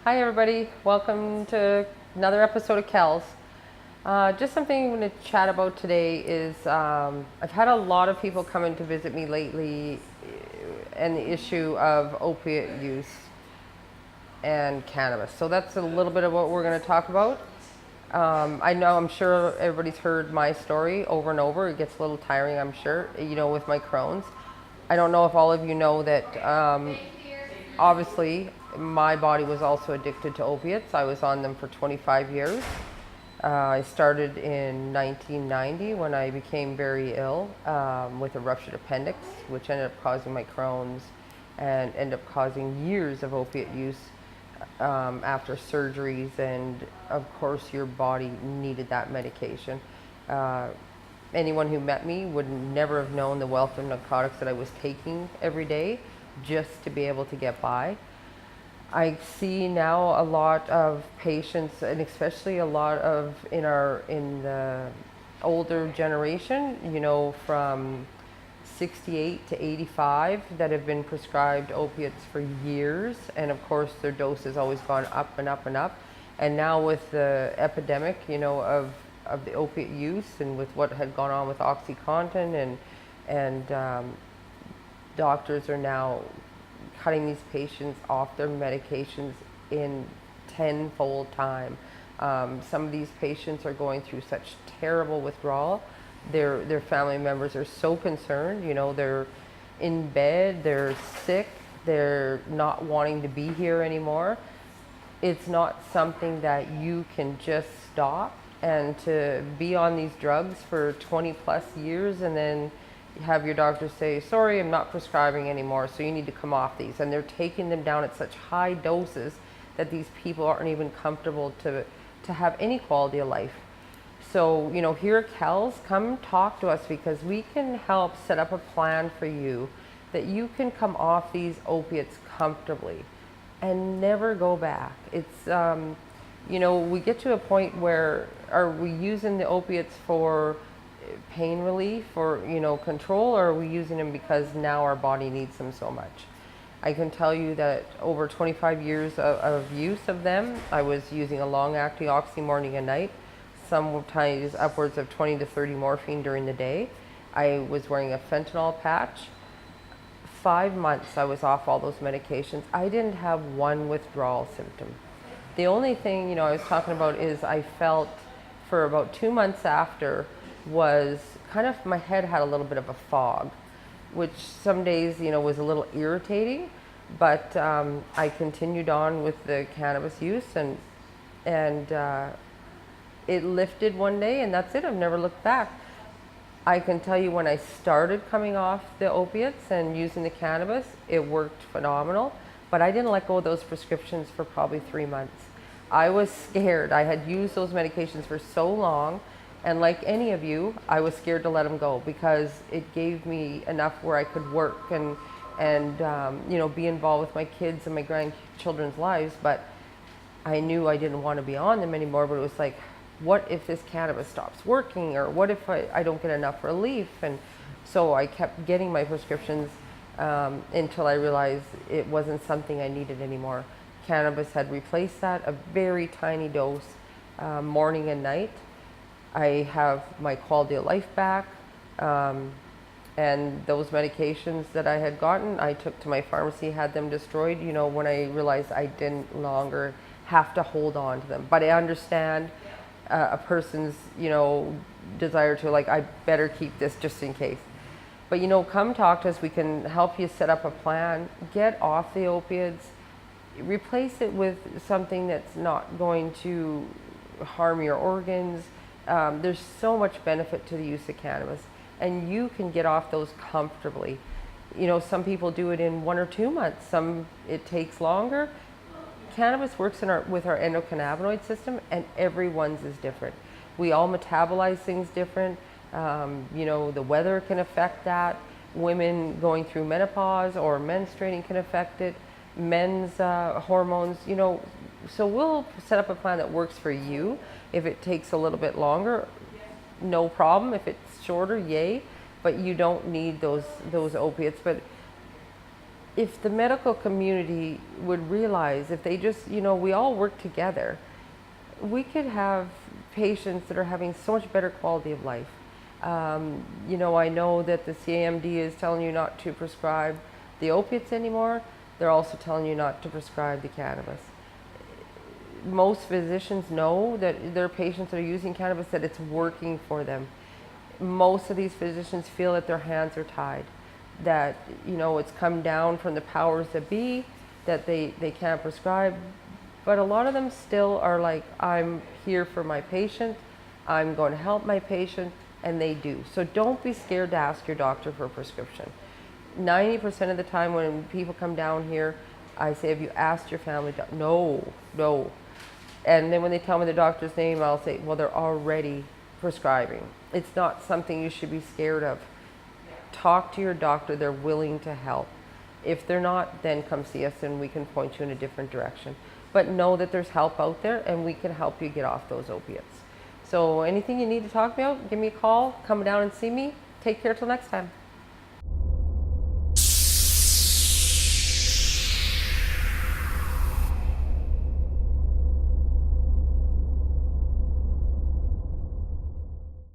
Hi everybody, welcome to another episode of Kelz. Just something I'm going to chat about today is I've had a lot of people come in to visit me lately and the issue of opiate use and cannabis. So that's a little bit of what we're going to talk about. I'm sure everybody's heard my story over and over. It gets a little tiring, I'm sure, with my Crohn's. I don't know if all of you know that obviously my body was also addicted to opiates. I was on them for 25 years. I started in 1990 when I became very ill with a ruptured appendix, which ended up causing my Crohn's and ended up causing years of opiate use after surgeries. And of course, your body needed that medication. Anyone who met me would never have known the wealth of narcotics that I was taking every day just to be able to get by. I see now a lot of patients, and especially a lot of in the older generation, from 68 to 85, that have been prescribed opiates for years, and of course their dose has always gone up and up and up. And now with the epidemic, of the opiate use, and with what had gone on with OxyContin, and doctors are now cutting these patients off their medications in tenfold time. Some of these patients are going through such terrible withdrawal. Their family members are so concerned. They're in bed, they're sick, they're not wanting to be here anymore. It's not something that you can just stop, and to be on these drugs for 20 plus years and then have your doctor say, sorry, I'm not prescribing anymore, so you need to come off these. And they're taking them down at such high doses that these people aren't even comfortable to have any quality of life. So, here at Kelz, come talk to us, because we can help set up a plan for you that you can come off these opiates comfortably and never go back. It's, we get to a point where, are we using the opiates for pain relief or control, or are we using them because now our body needs them so much? I can tell you that over 25 years of use of them, I was using a long-acting oxy morning and night, sometimes upwards of 20 to 30 morphine during the day. I was wearing a fentanyl patch. 5 months I was off all those medications. I didn't have one withdrawal symptom. The only thing I was talking about is I felt for about 2 months after was kind of, my head had a little bit of a fog, which some days was a little irritating, but I continued on with the cannabis use, and it lifted one day, and that's it. I've never looked back. I can tell you, when I started coming off the opiates and using the cannabis, it worked phenomenal, but I didn't let go of those prescriptions for probably 3 months. I was scared. I had used those medications for so long, and like any of you, I was scared to let them go, because it gave me enough where I could work and be involved with my kids and my grandchildren's lives. But I knew I didn't want to be on them anymore. But it was like, what if this cannabis stops working, or what if I don't get enough relief? And so I kept getting my prescriptions until I realized it wasn't something I needed anymore. Cannabis had replaced that, a very tiny dose, morning and night. I have my quality of life back, and those medications that I had gotten, I took to my pharmacy, had them destroyed, when I realized I didn't longer have to hold on to them. But I understand a person's, desire to, like, I better keep this just in case. But, come talk to us. We can help you set up a plan, get off the opiates, replace it with something that's not going to harm your organs. There's so much benefit to the use of cannabis, and you can get off those comfortably. Some people do it in 1 or 2 months. Some, it takes longer. Cannabis works with our endocannabinoid system, and everyone's is different. We all metabolize things different. The weather can affect that. Women going through menopause or menstruating can affect it. Men's hormones, so we'll set up a plan that works for you. If it takes a little bit longer, no problem. If it's shorter, yay. But you don't need those opiates. But if the medical community would realize, if they just, we all work together, we could have patients that are having so much better quality of life. I know that the CAMD is telling you not to prescribe the opiates anymore. They're also telling you not to prescribe the cannabis. Most physicians know that their patients that are using cannabis, that it's working for them. Most of these physicians feel that their hands are tied, that it's come down from the powers that be, that they can't prescribe. But a lot of them still are like, I'm here for my patient, I'm going to help my patient, and they do. So don't be scared to ask your doctor for a prescription. 90% of the time when people come down here, I say, have you asked your family doctor? No. And then when they tell me the doctor's name, I'll say, well, they're already prescribing. It's not something you should be scared of. Talk to your doctor, they're willing to help. If they're not, then come see us and we can point you in a different direction. But know that there's help out there and we can help you get off those opiates. So anything you need to talk about, give me a call, come down and see me. Take care till next time.